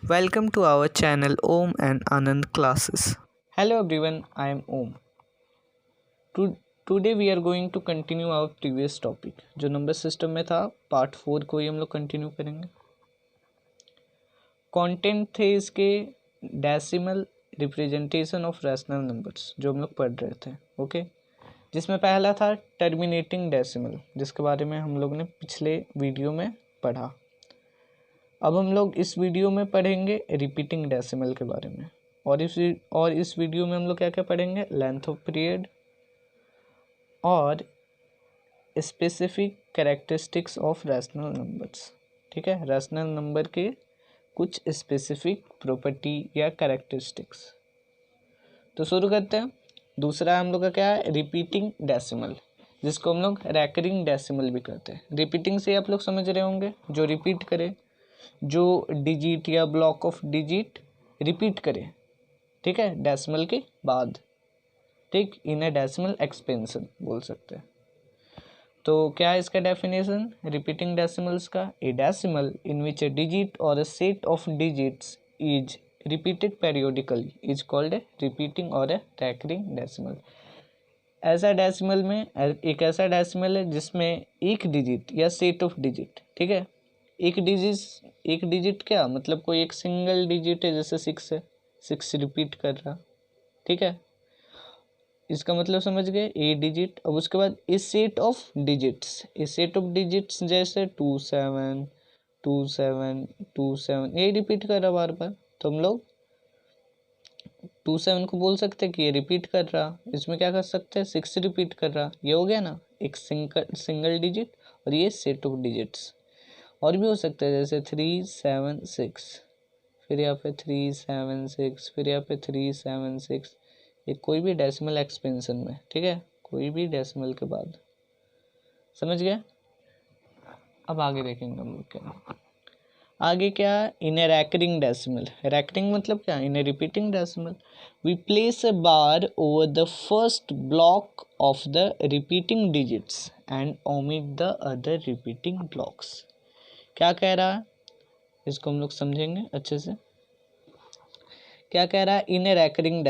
Welcome to our channel Om and Anand classes. Hello everyone, I am Om. Today we are going to continue our previous topic जो number system में था part 4 को ही हम लोग continue करेंगे। Content थे इसके decimal representation of rational numbers जो हम लोग पढ़ रहे थे। ओके, जिसमें पहला था टर्मिनेटिंग डेसिमल, जिसके बारे में हम लोग ने पिछले वीडियो में पढ़ा। अब हम लोग इस वीडियो में पढ़ेंगे रिपीटिंग डेसिमल के बारे में, और इस वीडियो में हम लोग क्या क्या पढ़ेंगे, लेंथ ऑफ पीरियड और specific characteristics of rational numbers. ठीक है, रैशनल नंबर के कुछ स्पेसिफिक प्रॉपर्टी या कैरेक्टरिस्टिक्स। तो शुरू करते हैं। दूसरा हम लोग का क्या है, रिपीटिंग डेसिमल, जिसको हम लोग रैकरिंग डेसिमल भी कहते हैं। रिपीटिंग से आप लोग समझ रहे होंगे, जो रिपीट करे, जो डिजिट या ब्लॉक ऑफ डिजिट रिपीट करे, ठीक है, डेसिमल के बाद, ठीक, इन ए डेसिमल एक्सपेंशन बोल सकते हैं। तो क्या है इसका डेफिनेशन रिपीटिंग डेसिमल्स का? ए decimal in which a digit or a set of digits is repeated periodically is called a repeating or a recurring decimal. ऐसा डेसिमल में एक ऐसा डेसिमल है जिसमें एक डिजिट या सेट ऑफ डिजिट, ठीक है, एक डिजिट क्या मतलब, कोई एक सिंगल डिजिट है, जैसे 6 है, 6 रिपीट कर रहा, ठीक है, इसका मतलब समझ गए, ए डिजिट। अब उसके बाद ए सेट ऑफ डिजिट्स जैसे 2 7 2 7 2 7 ये रिपीट कर रहा बार बार, तो हम लोग 2 7 को बोल सकते हैं कि ये रिपीट कर रहा। इसमें क्या कर सकते हैं, 6 रिपीट कर रहा, ये हो गया ना एक सिंगल डिजिट, और ये सेट ऑफ डिजिट्स। और भी हो सकता है जैसे 3 7 6, फिर यहाँ पे 3 7 6, फिर यहाँ पे 3 7 6, ये कोई भी डेसिमल एक्सपेंशन में, ठीक है, कोई भी डेसिमल के बाद। समझ गए? अब आगे देखेंगे हम लोग क्या आगे क्या, in a recurring decimal. Recurring मतलब क्या, in a repeating decimal we place a bar over the first block of the repeating digits and omit the other repeating blocks. क्या कह रहा है, इसको हम लोग समझेंगे अच्छे से। क्या कह रहा है, इन ए रैकरिंग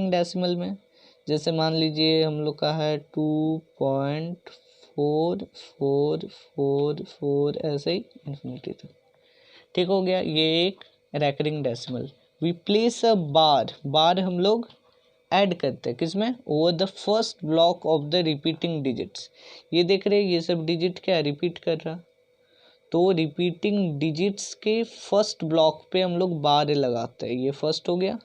डेसिमल में जैसे मान लीजिए हम लोग का है 2.4444 ऐसे ही इन्फिनिटी तक, ठीक हो गया, ये एक recurring decimal. We place a बार हम लोग ऐड करते हैं किसमें, over the first block of the repeating digits. ये देख रहे हैं, ये सब डिजिट क्या रिपीट कर रहा, तो रिपीटिंग डिजिट्स के फर्स्ट ब्लॉक पे हम लोग बार लगाते हैं। ये फर्स्ट हो गया,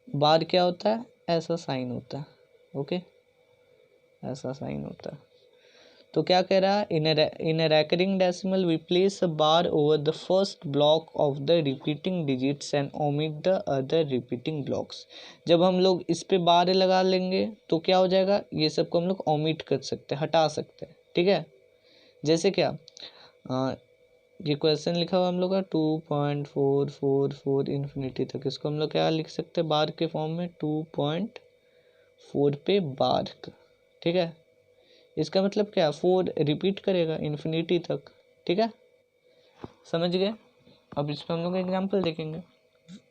बार क्या होता है, ऐसा साइन होता है, ओके, ऐसा साइन होता है। तो क्या कह रहा है, in a recurring decimal we place a bar over the first block of the repeating digits and omit the other repeating blocks. जब हम लोग इस पे बार लगा लेंगे तो क्या हो जाएगा, ये सब को हम लोग ओमिट कर सकते हैं, हटा सकते हैं, ठीक है। जैसे क्या, ये क्वेश्चन लिखा हुआ हम लोग का 2.444 इन्फिनिटी तक, इसको हम लोग क्या लिख सकते हैं, बार के फॉर्म में 2.4 पे बार, ठीक है। इसका मतलब क्या, 4 रिपीट करेगा इन्फिनिटी तक, ठीक है, समझ गए। अब इस पर हम लोग एग्जाम्पल देखेंगे।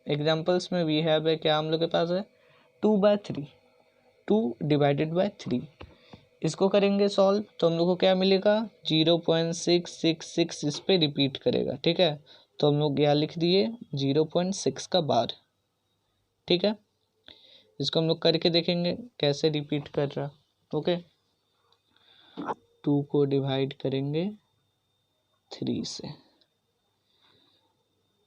एग्जाम्पल्स में वी हैव है, क्या हम लोग के पास है, 2/3, 2 डिवाइडेड बाय 3। इसको करेंगे सॉल्व, तो हम लोग को क्या मिलेगा, 0.666 इस पे रिपीट करेगा, ठीक है। तो हम लोग यहाँ लिख दिए 0.6 का बार, ठीक है। इसको हम लोग करके देखेंगे कैसे रिपीट कर रहा, ओके। 2 को डिवाइड करेंगे 3 से,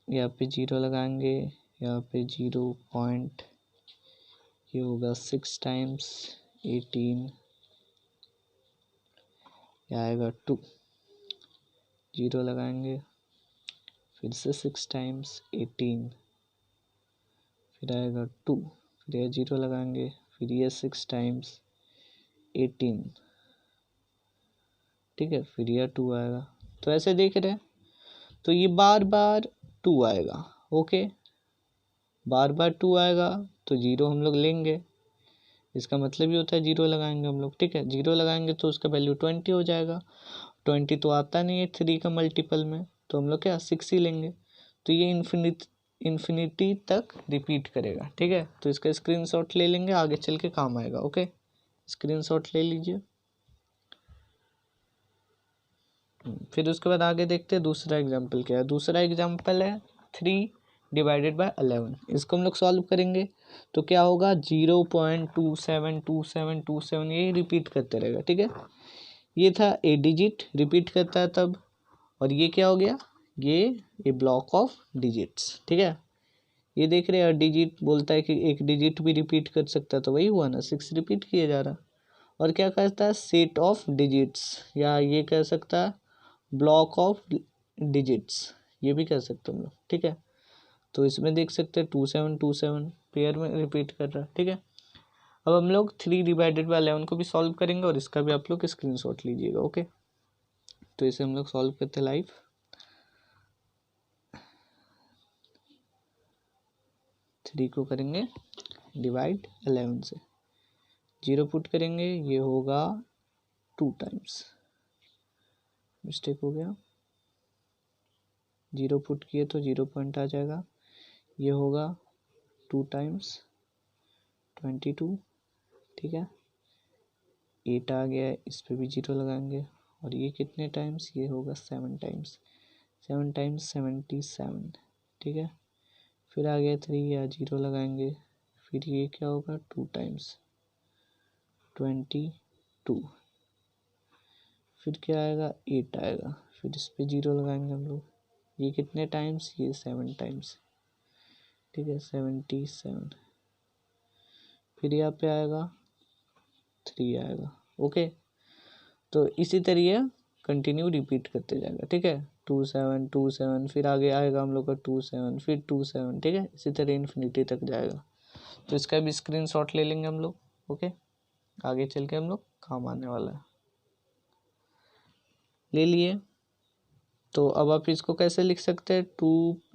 यहाँ पे 0 लगाएंगे, यहाँ पे 0 पॉइंट, ये होगा 6 टाइम्स 18, यह आएगा 2, 0 लगाएंगे, फिर से 6 टाइम्स 18, फिर आएगा 2, फिर यह 0 लगाएंगे, फिर ये 6 टाइम्स 18, ठीक है, फिर यह 2 आएगा। तो ऐसे देख रहे हैं, तो ये बार बार 2 आएगा, ओके, बार बार 2 आएगा, तो 0 हम लोग लेंगे, इसका मतलब ये होता है 0 लगाएंगे हम लोग, ठीक है। 0 लगाएंगे तो उसका वैल्यू 20 हो जाएगा। 20 तो आता नहीं है 3 का मल्टीपल में, तो हम लोग क्या 6 ही लेंगे। तो ये इन्फिनिटी तक रिपीट करेगा। ठीक है, तो इसका स्क्रीनशॉट ले लेंगे, आगे चल के काम आएगा। ओके, स्क्रीनशॉट ले लीजिए। फिर उसके बाद आगे देखते हैं दूसरा एग्जाम्पल क्या है। दूसरा एग्जाम्पल है 3/11। इसको हम लोग सॉल्व करेंगे तो क्या होगा, 0.272727 ये रिपीट करते रहेगा। ठीक है, ये था ए डिजिट रिपीट करता है तब, और ये क्या हो गया, ये ब्लॉक ऑफ डिजिट्स। ठीक है, ये देख रहे हैं डिजिट बोलता है कि एक डिजिट भी रिपीट कर सकता है, तो वही हुआ ना, 6 रिपीट किया जा रहा। और क्या करता है, सेट ऑफ डिजिट्स, या ये कह सकता है ब्लॉक ऑफ डिजिट्स, ये भी कह सकते हम लोग। ठीक है, तो इसमें देख सकते हैं 2727 पेयर में रिपीट कर रहा है। ठीक है, अब हम लोग 3/11 को भी सॉल्व करेंगे, और इसका भी आप लोग स्क्रीनशॉट लीजिएगा। ओके, तो इसे हम लोग सॉल्व करते हैं लाइव। 3 को करेंगे डिवाइड 11 से, 0 पुट करेंगे, ये होगा 2 टाइम्स, मिस्टेक हो गया, 0 पुट किए तो 0 पॉइंट आ जाएगा, ये होगा 2 टाइम्स 22। ठीक है, 8 आ गया, इस पे भी 0 लगाएंगे, और ये कितने टाइम्स, ये होगा 7 टाइम्स, 7 टाइम्स 77। ठीक है, फिर आ गया 3, या 0 लगाएंगे, फिर ये क्या होगा 2 टाइम्स 22, फिर क्या आएगा 8 आएगा, फिर इस पे 0 लगाएंगे हम लोग, ये कितने टाइम्स, ये 7 टाइम्स। ठीक है, 77, फिर यहाँ पे आएगा 3 आएगा। ओके, तो इसी तरीके कंटिन्यू रिपीट करते जाएगा। ठीक है, 2727, फिर आगे आएगा हम लोग का 27, फिर 27। ठीक है, इसी तरह इन्फिनिटी तक जाएगा। तो इसका भी स्क्रीनशॉट ले लेंगे हम लोग। ओके, आगे चल के हम लोग काम आने वाला है, ले लिए। तो अब आप इसको कैसे लिख सकते हैं,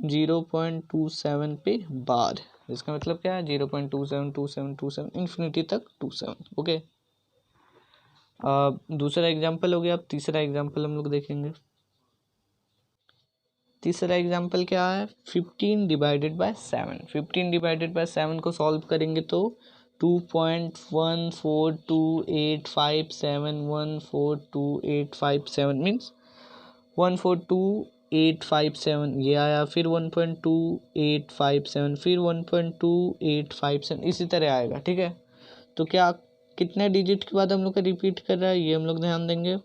0.27 पे बार, इसका मतलब क्या है, 0.272727 इन्फिनिटी तक 27। ओके, दूसरा एग्जाम्पल हो गया। अब तीसरा एग्जाम्पल हम लोग देखेंगे। तीसरा एग्जाम्पल क्या है, 15/7। 15/7 को सॉल्व करेंगे तो 2.142857142857 मीन्स 142,857 ये आया, फिर 1.2857, फिर 1.2857, इसी तरह आएगा। ठीक है, तो क्या कितने डिजिट के बाद हम लोग का रिपीट कर रहा है, ये हम लोग ध्यान देंगे,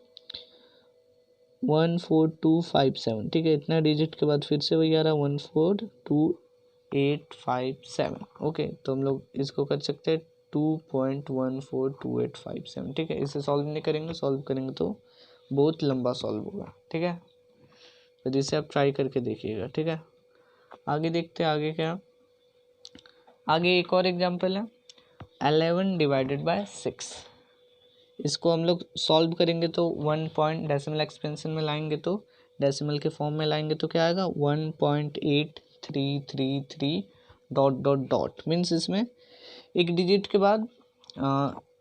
14257। ठीक है, इतना डिजिट के बाद फिर से वही आ रहा है 142,857। ओके, तो हम लोग इसको कर सकते हैं 2.142857। ठीक है, इसे सॉल्व नहीं करेंगे, सॉल्व करेंगे तो बहुत लंबा सॉल्व होगा। ठीक है, तो जिसे आप ट्राई करके देखिएगा। ठीक है, आगे देखते हैं आगे क्या, आगे एक और एग्जाम्पल है 11/6। इसको हम लोग सॉल्व करेंगे तो 1 पॉइंट डेसिमल एक्सपेंशन में लाएंगे, तो डेसिमल के फॉर्म में लाएंगे तो क्या आएगा 1.8333 डॉट डॉट डॉट, मीन्स इसमें एक डिजिट के बाद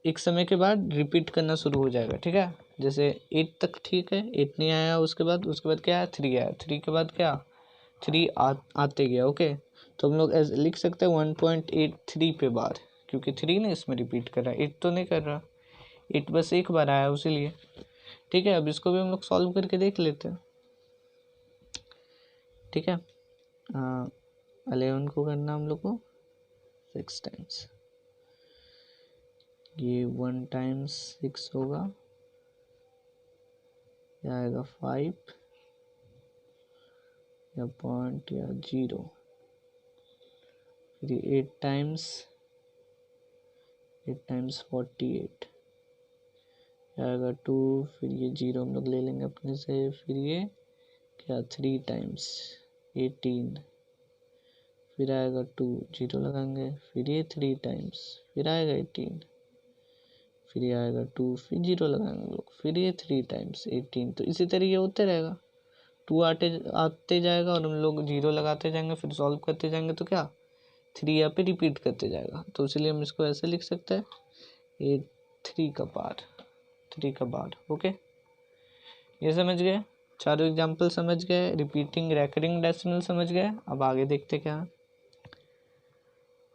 एक समय के बाद रिपीट करना शुरू हो जाएगा। ठीक है, जैसे 8 तक ठीक है, 8 नहीं आया, उसके बाद क्या आया 3 आया, 3 के बाद क्या 3 आते गया। ओके, तो हम लोग ऐसे लिख सकते हैं 1.83 पे बार, क्योंकि 3 ने इसमें रिपीट कर रहा है, 8 तो नहीं कर रहा, 8 बस एक बार आया उसीलिए। ठीक है, अब इसको भी हम लोग सॉल्व करके देख लेते हैं। ठीक है, 11 को करना हम लोग को 6 टाइम्स, ये 1 टाइम्स 6 होगा, या आएगा 5 या पॉइंट या 0, फिर 8 टाइम्स 48 आएगा 2, फिर ये 0 हम लोग ले लेंगे अपने से, फिर ये क्या 3 टाइम्स 18, फिर आएगा 2 0 लगाएंगे, फिर ये 3 टाइम्स, फिर आएगा 18, फिर ये आएगा 2, फिर 0 लगाएंगे हम लोग, फिर ये 3 टाइम्स 18। तो इसी तरीके होते रहेगा, 2 आते जाएगा और हम लोग 0 लगाते जाएंगे, फिर सॉल्व करते जाएंगे, तो क्या 3 यहाँ पे रिपीट करते जाएगा। तो इसलिए हम इसको ऐसे लिख सकते हैं, ये 3 का बार। ओके, ये समझ गए। चारों एग्जाम्पल समझ गए, रिपीटिंग रैकरिंग डेसिमल समझ गए। अब आगे देखते क्या है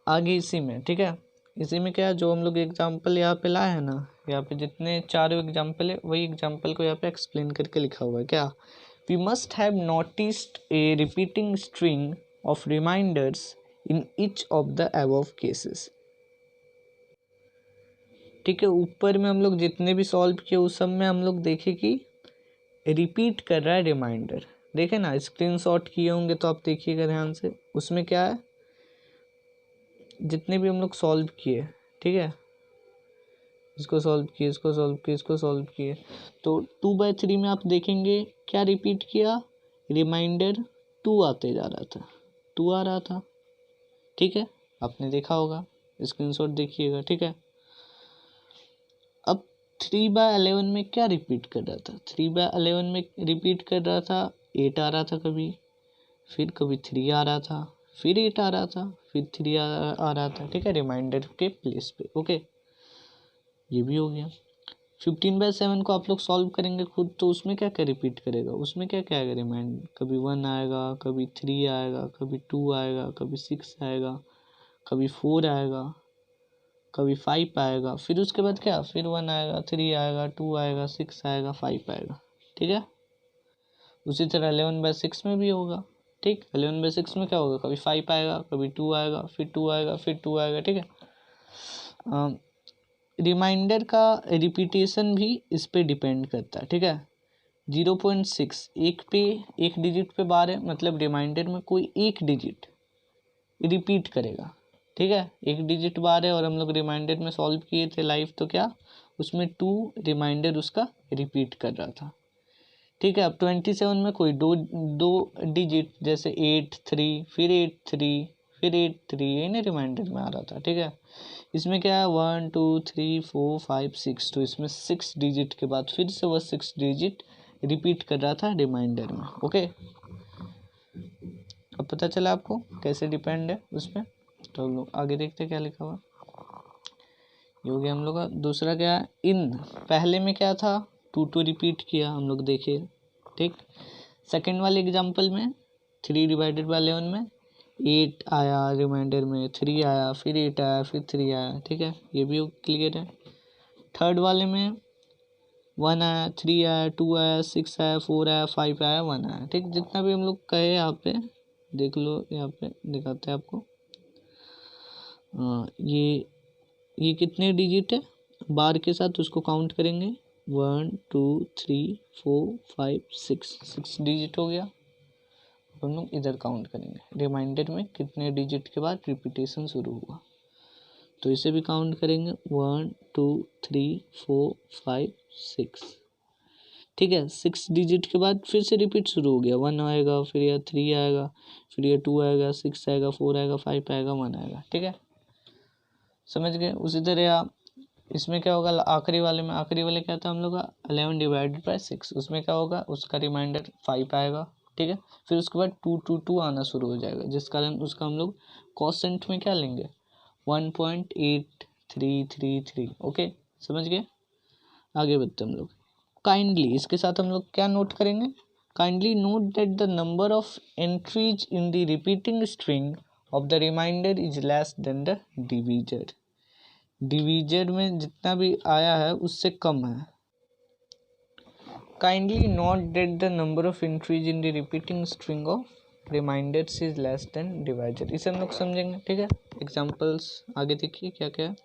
आगे इसी में, ठीक है। इसी में क्या है, जो हम लोग एग्जाम्पल यहाँ पे लाए हैं ना, यहाँ पे जितने चारों एग्जाम्पल है वही एग्जाम्पल को यहाँ पे एक्सप्लेन करके लिखा हुआ है। क्या, we must have noticed a repeating string of remainders in each of the above cases. ठीक है, ऊपर में हम लोग जितने भी सॉल्व किए उस सब में हम लोग देखे कि रिपीट कर रहा है रिमाइंडर। देखे ना, स्क्रीनशॉट किए होंगे तो आप देखिएगा ध्यान से, उसमें क्या है, जितने भी हम लोग सॉल्व किए, ठीक है, इसको सॉल्व किए, इसको सॉल्व किए, इसको सॉल्व किए, तो 2/3 में आप देखेंगे क्या रिपीट किया, रिमाइंडर 2 आते जा रहा था, 2 आ रहा था। ठीक है, आपने देखा होगा, स्क्रीनशॉट देखिएगा। ठीक है, अब 3/11 में क्या रिपीट कर रहा था, 3/11 में रिपीट कर रहा था 8 आ रहा था, फिर कभी 3 आ रहा था, फिर 8 आ रहा था, फिर 3 आ रहा था। ठीक है, रिमाइंडर के प्लेस पे। ओके, ये भी हो गया। 15/7 को आप लोग सॉल्व करेंगे खुद, तो उसमें क्या क्या रिपीट करेगा, उसमें क्या क्या आएगा रिमाइंड, कभी 1 आएगा, कभी 3 आएगा, कभी 2 आएगा, कभी 6 आएगा, कभी 4 आएगा, कभी 5 आएगा, फिर उसके बाद क्या, फिर 1 आएगा, 3 आएगा, 2 आएगा, 6 आएगा, 5 आएगा। ठीक है, उसी तरह 11/6 में भी होगा। ठीक, 11/6 में क्या होगा, कभी 5 आएगा, कभी 2 आएगा, फिर 2 आएगा, फिर 2 आएगा। ठीक है, रिमाइंडर का रिपीटेशन भी इस पे डिपेंड करता है। ठीक है, 0.6 एक डिजिट पे बार है, मतलब रिमाइंडर में कोई एक डिजिट रिपीट करेगा। ठीक है, एक डिजिट बार है और हम लोग रिमाइंडर में सॉल्व किए थे लाइव, तो क्या उसमें 2 रिमाइंडर उसका रिपीट कर रहा था। ठीक है, अब 27 में कोई दो डिजिट, जैसे 8 3, फिर 8 3, फिर 8 3, यही ना रिमाइंडर में आ रहा था। ठीक है, इसमें क्या है, 1 2 3 4 5 6, तो इसमें 6 डिजिट के बाद फिर से वह 6 डिजिट रिपीट कर रहा था रिमाइंडर में। ओके, अब पता चला आपको कैसे डिपेंड है उस पर। तो हम लोग आगे देखते क्या लिखा हुआ। ये हो गया हम लोग का। दूसरा क्या है, इन पहले में क्या था, 2 रिपीट किया हम लोग देखे। ठीक, सेकंड वाले एग्जांपल में 3/11 में 8 आया रिमाइंडर में, 3 आया, फिर 8 आया, फिर 3 आया। ठीक है, ये भी क्लियर है। थर्ड वाले में 1 आया, 3 आया, 2 आया, 6 आया, 4 आया, 5 आया, 1 आया। ठीक, जितना भी हम लोग कहे यहाँ पे देख लो, यहाँ पे दिखाते हैं आपको। ये कितने डिजिट है बार के साथ, उसको काउंट करेंगे, 1 2 3 4 5 6 डिजिट हो गया। हम लोग इधर काउंट करेंगे रिमाइंडर में कितने डिजिट के बाद रिपीटेशन शुरू हुआ, तो इसे भी काउंट करेंगे, 1 2 3 4 5 6। ठीक है, 6 डिजिट के बाद फिर से रिपीट शुरू हो गया, 1 आएगा, फिर यह 3 आएगा, फिर यह 2 आएगा, 6 आएगा, 4 आएगा, 5 आएगा, 1 आएगा। ठीक है, समझ गए। उसी तरह इसमें क्या होगा, आखिरी वाले क्या था हम लोग का, 11/6, उसमें क्या होगा, उसका रिमाइंडर 5 आएगा। ठीक है, फिर उसके बाद 2 2 2 आना शुरू हो जाएगा, जिस कारण उसका हम लोग कोसेंट में क्या लेंगे, 1.8333। ओके, समझ गए। आगे बढ़ते हम लोग। काइंडली, इसके साथ हम लोग क्या नोट करेंगे, kindly note that the number of entries in the repeating string of the remainder is less than the divisor. Divisor में जितना भी आया है उससे कम है। Kindly note that the number of entries in the repeating string of remainders is less than divisor. इसे हम लोग समझेंगे। ठीक है, एग्जांपल्स आगे देखिए क्या क्या है।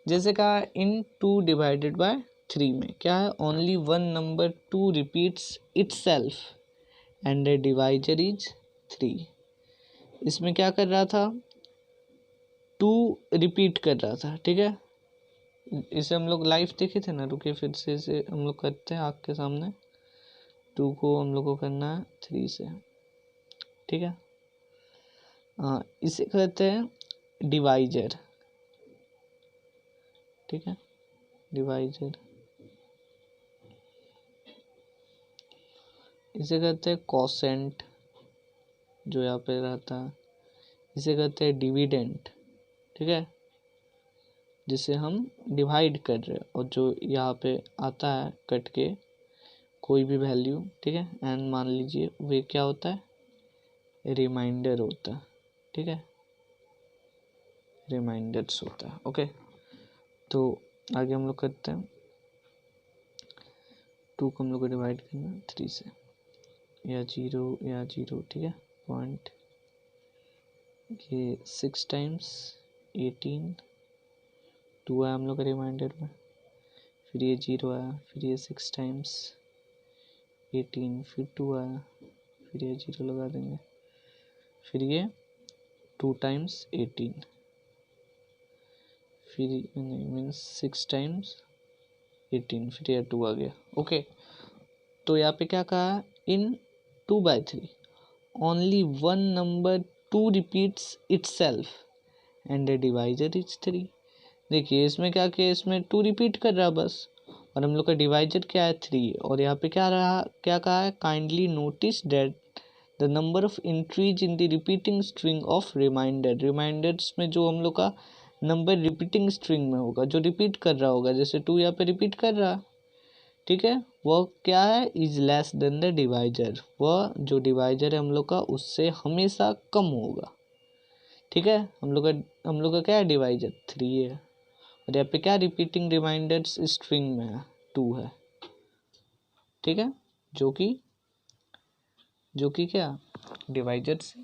जैसे कहा, इन 2/3 में क्या है, only one number 2 repeats itself and the divisor is 3। इसमें क्या कर रहा था, 2 रिपीट कर रहा था। ठीक है, इसे हम लोग लाइव देखे थे ना, रुके फिर से इसे हम लोग करते हैं आँख के सामने। 2 को हम लोग को करना है 3 से। ठीक है, इसे कहते हैं डिवाइजर। ठीक है, डिवाइजर। इसे कहते हैं कोसेंट, जो यहाँ पे रहता है। इसे कहते हैं डिविडेंट। ठीक है, जिसे हम डिवाइड कर रहे हैं, और जो यहाँ पे आता है कट के कोई भी वैल्यू, ठीक है, एन मान लीजिए, वे क्या होता है, रिमाइंडर होता है, ठीक है, रिमाइंडर्स होता है। ओके, तो आगे हम लोग करते हैं, 2 को हम लोग को डिवाइड करना 3 से, या 0, ठीक है, पॉइंट, ये 6 टाइम्स 18, 2 आया हम लोग का रिमाइंडर में, फिर ये 0 आया, फिर ये 6 टाइम्स 18, फिर 2 आया, फिर ये 0 लगा देंगे, फिर ये 2 टाइम्स 18, फिर नहीं मीन्स 6 टाइम्स 18, फिर ये 2 आ गया। ओके, तो यहाँ पे क्या कहा, इन 2/3 only one number 2 repeats itself and the divisor is 3। देखिए इसमें क्या किया, इसमें 2 रिपीट कर रहा बस, और हम लोग का डिवाइजर क्या है 3, और यहाँ पे क्या रहा, क्या कहा है, kindly notice that the number of entries in the repeating string of remainder, remainders में जो हम लोग का नंबर रिपीटिंग स्ट्रिंग में होगा, जो रिपीट कर रहा होगा, जैसे 2 यहाँ पे रिपीट कर रहा, ठीक है, वह क्या है, is less than the divisor, वह जो डिवाइजर है हम लोग का उससे हमेशा कम होगा, ठीक है, हम लोग का क्या है, डिवाइजर 3 है, और यहाँ पे क्या रिपीटिंग रिमाइंडर्स स्ट्रिंग में है 2 है, ठीक है, जो कि क्या डिवाइजर से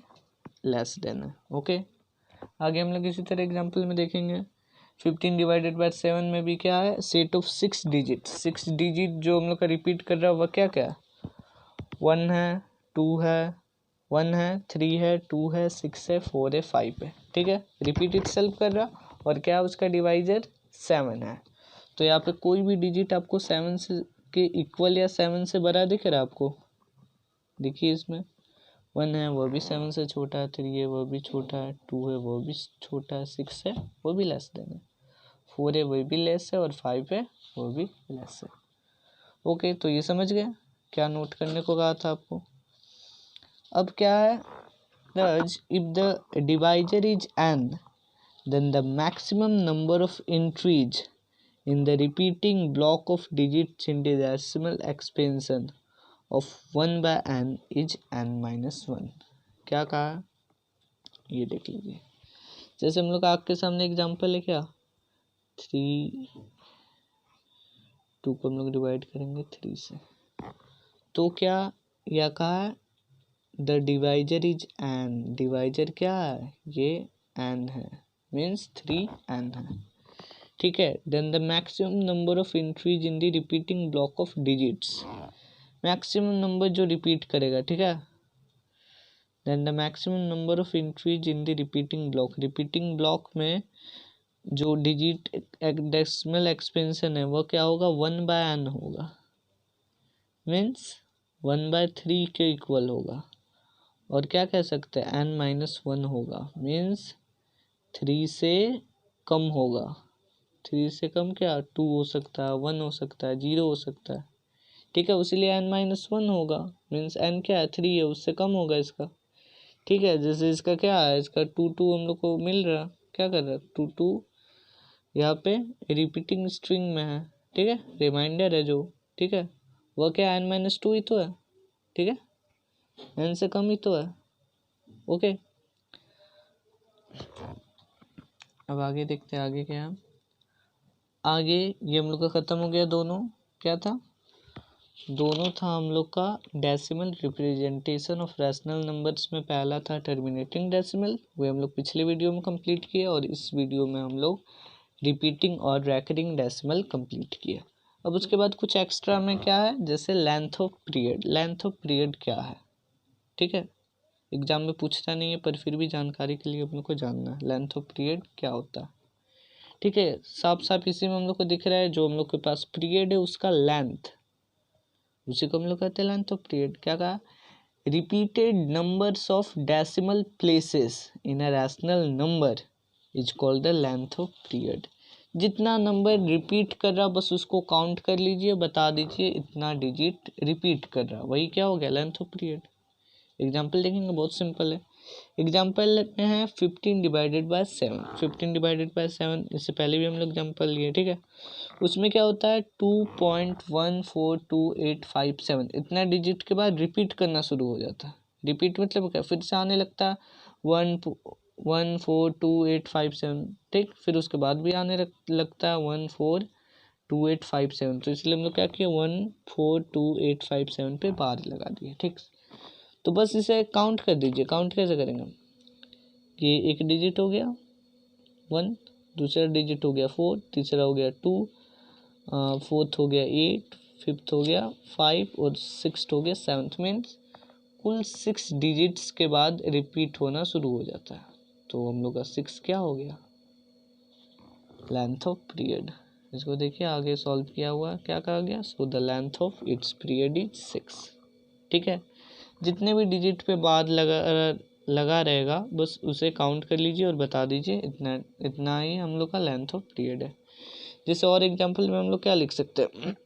लेस देन है। ओके, आगे हम लोग इसी तरह एग्जांपल में देखेंगे, 15 डिवाइडेड बाय 7 में भी क्या है, सेट ऑफ 6 डिजिट, 6 डिजिट जो हम लोग का रिपीट कर रहा है वह क्या क्या है, 1 है, 2 है, 1 है, 3 है, 2 है, 6 है, 4 है, 5 है, ठीक है, रिपीट इटसेल्फ कर रहा, और क्या उसका डिवाइजर 7 है। तो यहाँ पे कोई भी डिजिट आपको 7 से के इक्वल या 7 से बड़ा दिख रहा है आपको, देखिए इसमें 1 है वह भी 7 से छोटा है, 3 है वह भी छोटा है, 2 है वह भी छोटा है, 6 है वो भी लेस देन है, 4 है वह भी लेस है, और 5 है वो भी लेस है। ओके, तो ये समझ गए क्या नोट करने को कहा था आपको। अब क्या है, thus if the divisor is n then the maximum number of entries in the repeating block of digits in the decimal expansion of 1 by n is n-1। क्या कहा, ये देख लीजिए, जैसे हम लोग आपके सामने एग्जांपल है क्या, 3, 2 को हम लोग डिवाइड करेंगे 3 से, तो क्या यह कहा है, the divisor is n, divisor क्या है, ये n है, मीन्स 3n है, ठीक है, then the maximum number of entries in the repeating block of digits, maximum number जो रिपीट करेगा, ठीक है, then the maximum number of entries in the repeating block, repeating block में जो डिजिट डेसिमल एक्सपेंशन है वह क्या होगा, 1 by n होगा, मीन्स 1/3 के इक्वल होगा, और क्या कह सकते हैं, n-1 होगा, मीन्स 3 से कम होगा, 3 से कम क्या 2 हो सकता है, 1 हो सकता है, 0 हो सकता है, ठीक है, उसीलिए n-1 होगा, मीन्स n क्या है 3 है, उससे कम होगा इसका, ठीक है, जैसे इसका क्या है, इसका 2 हम लोग को मिल रहा, क्या कर रहा है 2 यहाँ पे रिपीटिंग स्ट्रिंग में है, ठीक है, रिमाइंडर है जो, ठीक है, वह क्या n-2 ही तो है, ठीक है, n से कम ही तो है। ओके, अब आगे देखते हैं, आगे क्या है, आगे ये हम लोग का खत्म हो गया, दोनों क्या था, दोनों था हम लोग का decimal representation of rational numbers में पहला था टर्मिनेटिंग डेसिमल, वो हम लोग पिछले वीडियो में कंप्लीट किए, और इस वीडियो में हम लोग रिपीटिंग और रैकरिंग डेसिमल कंप्लीट किया। अब उसके बाद कुछ एक्स्ट्रा में क्या है, जैसे length of period, length of period क्या है, ठीक है, एग्जाम में पूछता नहीं है पर फिर भी जानकारी के लिए अपने को जानना है, लेंथ ऑफ पीरियड क्या होता है, ठीक है, साफ साफ इसी में हम लोग को दिख रहा है, जो हम लोग के पास पीरियड है उसका लेंथ, उसी को हम लोग कहते हैं लेंथ ऑफ पीरियड। क्या कहा, repeated numbers of decimal places in a rational number is called the length of period, जितना नंबर रिपीट कर रहा बस उसको काउंट कर लीजिए, बता दीजिए इतना डिजिट रिपीट कर रहा, वही क्या हो गया लेंथ ऑफ पीरियड। एग्जाम्पल देखेंगे, बहुत सिंपल है, एग्जाम्पल में है 15 डिवाइडेड बाय 7। 15 डिवाइडेड बाय 7 इससे पहले भी हम लोग एग्जाम्पल लिए, ठीक है। उसमें क्या होता है 2.142857 इतना डिजिट के बाद रिपीट करना शुरू हो जाता है। रिपीट मतलब क्या, फिर से आने लगता है 1142857, ठीक। फिर उसके बाद भी आने लगता है 142857। तो इसलिए हम लोग क्या किए 142857 पे बार लगा दिए, ठीक। तो बस इसे काउंट कर दीजिए। काउंट कैसे करेंगे, ये एक डिजिट हो गया 1, दूसरा डिजिट हो गया 4, तीसरा हो गया 2, फोर्थ हो गया 8, फिफ्थ हो गया 5 और सिक्स्थ हो गया 7। मीन्स कुल 6 डिजिट्स के बाद रिपीट होना शुरू हो जाता है। तो हम लोग का 6 क्या हो गया, लेंथ ऑफ पीरियड। इसको देखिए आगे सॉल्व किया हुआ क्या कहा गया, so the length of its period is 6, ठीक है। जितने भी डिजिट पे बाद लगा रहेगा बस उसे काउंट कर लीजिए और बता दीजिए इतना इतना ही हम लोग का लेंथ ऑफ पीरियड है। जैसे और एग्जांपल में हम लोग क्या लिख सकते हैं,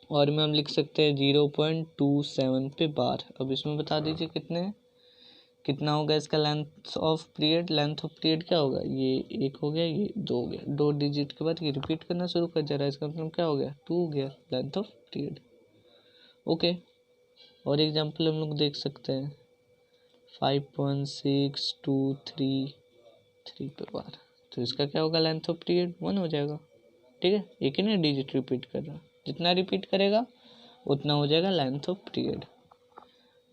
और में हम लिख सकते हैं 0.27 पे बार। अब इसमें बता दीजिए कितना होगा इसका length of period. Length of period क्या होगा, ये एक हो गया, ये 2 हो गया, 2 डिजिट के बाद ये रिपीट करना शुरू कर जा रहा है, इसका मतलब क्या हो गया 2 हो गया लेंथ ऑफ पीरियड, ओके। और एग्जांपल हम लोग देख सकते हैं 5.6233 पे बार। तो इसका क्या होगा लेंथ ऑफ पीरियड 1 हो जाएगा, ठीक है। एक ही ना डिजिट रिपीट कर रहा है, जितना रिपीट करेगा उतना हो जाएगा length of period.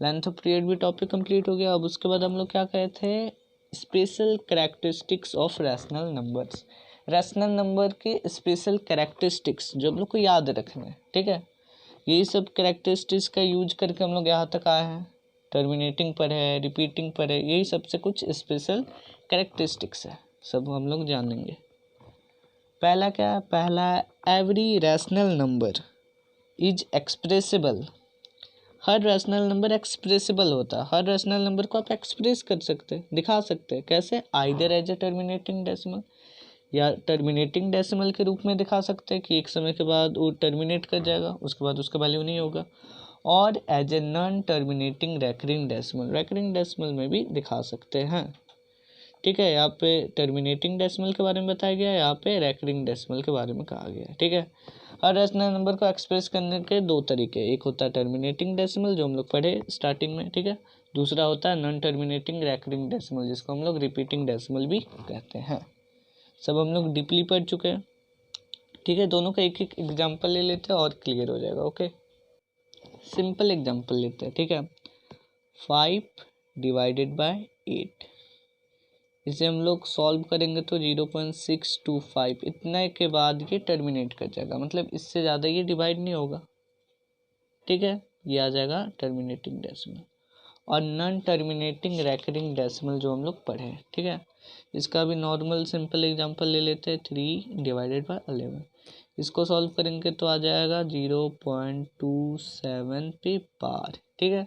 Length of period भी टॉपिक कंप्लीट हो गया। अब उसके बाद हम लोग क्या कहे थे, special characteristics of rational numbers. Rational number के स्पेशल कैरेक्टरिस्टिक्स जो हम लोग को याद रखना है, ठीक है। यही सब कैरेक्टरिस्टिक्स का यूज करके हम लोग यहाँ तक आए हैं। टर्मिनेटिंग पर है, रिपीटिंग पर है, यही सबसे कुछ स्पेशल कैरेक्टरिस्टिक्स है, सब हम लोग जानेंगे। पहला क्या है, पहला every rational number is expressible. Her rational number expressible होता है। हर रैशनल नंबर को आप एक्सप्रेस कर सकते हैं, दिखा सकते हैं। कैसे, either as a terminating decimal, या टर्मिनेटिंग डेसिमल के रूप में दिखा सकते हैं कि एक समय के बाद वो टर्मिनेट कर जाएगा, उसके बाद उसका वैल्यू नहीं होगा। और as a non terminating recurring decimal, recurring decimal में भी दिखा सकते हैं, ठीक है। यहाँ पे टर्मिनेटिंग डेसिमल के बारे में बताया गया है, यहाँ पे रैकरिंग डेसिमल के बारे में कहा गया है, ठीक है। हर रैशनल नंबर को एक्सप्रेस करने के 2 तरीके, एक होता है टर्मिनेटिंग डेसिमल जो हम लोग पढ़े स्टार्टिंग में, ठीक है। दूसरा होता है नॉन टर्मिनेटिंग रैकरिंग डेसिमल जिसको हम लोग रिपीटिंग डेसिमल भी कहते हैं। सब हम लोग डीपली पढ़ चुके हैं, ठीक है। दोनों का एक एक एग्जाम्पल ले लेते हैं और क्लियर हो जाएगा, ओके। सिंपल एग्जाम्पल लेते हैं, ठीक है। 5 डिवाइडेड बाय 8, इसे हम लोग सॉल्व करेंगे तो 0.625 इतना के बाद ये टर्मिनेट कर जाएगा, मतलब इससे ज़्यादा ये डिवाइड नहीं होगा, ठीक है। ये आ जाएगा टर्मिनेटिंग डेसिमल। और नॉन टर्मिनेटिंग रैकरिंग डेसिमल जो हम लोग पढ़े, ठीक है। इसका भी नॉर्मल सिंपल एग्जांपल ले लेते हैं 3 डिवाइडेड बाय 11। इसको सॉल्व करेंगे तो आ जाएगा 0.27 पे बार, ठीक है।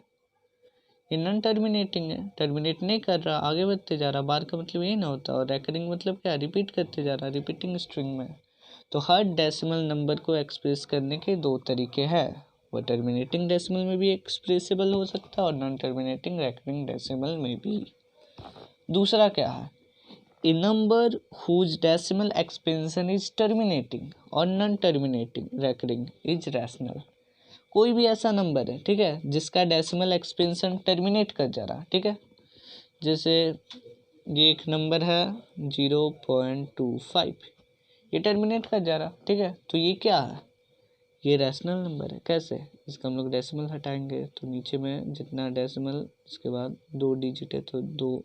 ये नॉन टर्मिनेटिंग है, टर्मिनेट नहीं कर रहा, आगे बढ़ते जा रहा। बार का मतलब यही ना होता, और रैकरिंग मतलब क्या, रिपीट करते जा रहा, रिपीटिंग स्ट्रिंग में। तो हर डेसिमल नंबर को एक्सप्रेस करने के 2 तरीके हैं, वो टर्मिनेटिंग डेसिमल में भी एक्सप्रेसिबल हो सकता है और नॉन टर्मिनेटिंग रैकरिंग डेसिमल में भी। दूसरा क्या है, a number whose decimal expansion is terminating or non terminating recurring is rational. कोई भी ऐसा नंबर है, ठीक है, जिसका डेसिमल एक्सपेंशन टर्मिनेट कर जा रहा है, ठीक है। जैसे ये एक नंबर है 0.25, ये टर्मिनेट कर जा रहा, ठीक है। तो ये क्या है, ये रैशनल नंबर है। कैसे, इसका हम लोग डेसिमल हटाएंगे तो नीचे में जितना डेसिमल इसके बाद 2 डिजिट है तो 2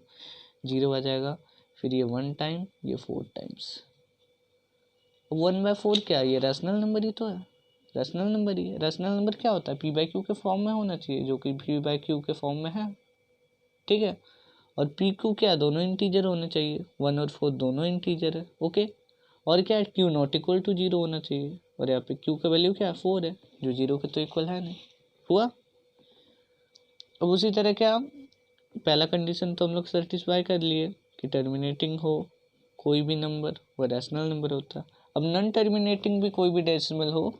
0 आ जाएगा। फिर ये 1 टाइम, ये 4 टाइम्स। 1/4 क्या है, ये रैशनल नंबर ही तो है, रैशनल नंबर ही है। रैशनल नंबर क्या होता है, p/q के फॉर्म में होना चाहिए, जो कि p/q के फॉर्म में है, ठीक है। और p/q क्या, दोनों इंटीजर होने चाहिए, 1 और 4 दोनों इंटीजर है, ओके। और क्या है, q नॉट इक्वल टू 0 होना चाहिए, और यहाँ पे q का वैल्यू क्या है 4 है, जो 0 के तो इक्वल है नहीं, हुआ। अब उसी तरह क्या, पहला कंडीशन तो हम लोग सेटिस्फाई कर लिए कि टर्मिनेटिंग हो कोई भी नंबर वो रैशनल नंबर होता है। अब नॉन टर्मिनेटिंग भी कोई भी डेसिमल हो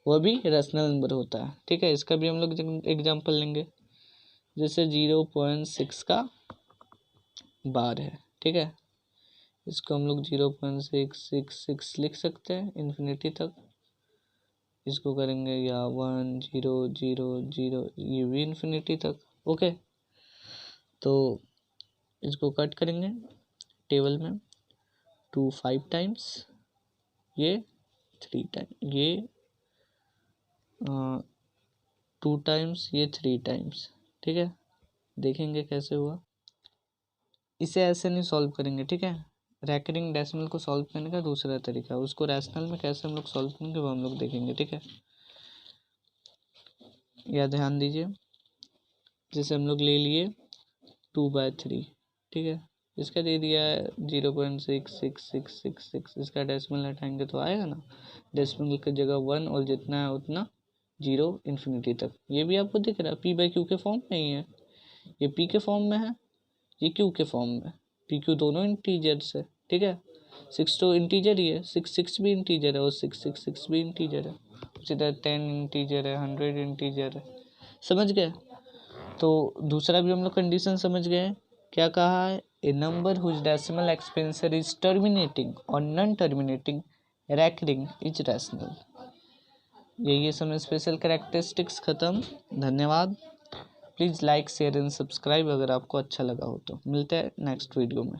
वह भी रैशनल नंबर होता है, ठीक है। इसका भी हम लोग एग्जांपल लेंगे, जैसे 0.6 का बार है, ठीक है। इसको हम लोग 0.666 लिख सकते हैं इन्फिनिटी तक। इसको करेंगे या 1 0 0 0, ये भी इन्फिनिटी तक। ओके, तो इसको कट करेंगे टेबल में, 2 5 टाइम्स, ये 3 टाइम, ये 2 टाइम्स, ये 3 टाइम्स, ठीक है। देखेंगे कैसे हुआ। इसे ऐसे नहीं सॉल्व करेंगे, ठीक है। रैकरिंग डेसिमल को सॉल्व करने का दूसरा तरीका, उसको रैशनल में कैसे हम लोग सॉल्व करेंगे वो हम लोग देखेंगे, ठीक है। या ध्यान दीजिए, जैसे हम लोग ले लिए 2/3, ठीक है। इसका दे दिया है 0.66666, इसका डेसिमल हटाएंगे तो आएगा ना, डेसिमल की जगह 1 और जितना है उतना 0 इन्फिनिटी तक। ये भी आपको दिख रहा है, p/q के फॉर्म में ही है, ये p के फॉर्म में है, ये q के फॉर्म में। pq दोनों इंटीजर्स है, ठीक है। 6 तो इंटीजर ही है, 6 भी इंटीजर है और 6 भी इंटीजर है। उसी तरह 10 इंटीजर है, 100 इंटीजर है, समझ गए। तो दूसरा भी हम लोग कंडीशन समझ गए। क्या कहा है, a number whose decimal expansion is terminating or non terminating recurring is rational. यही है सब स्पेशल कैरेक्टरिस्टिक्स खत्म। धन्यवाद। Please like share and subscribe अगर आपको अच्छा लगा हो तो। मिलते हैं नेक्स्ट वीडियो में।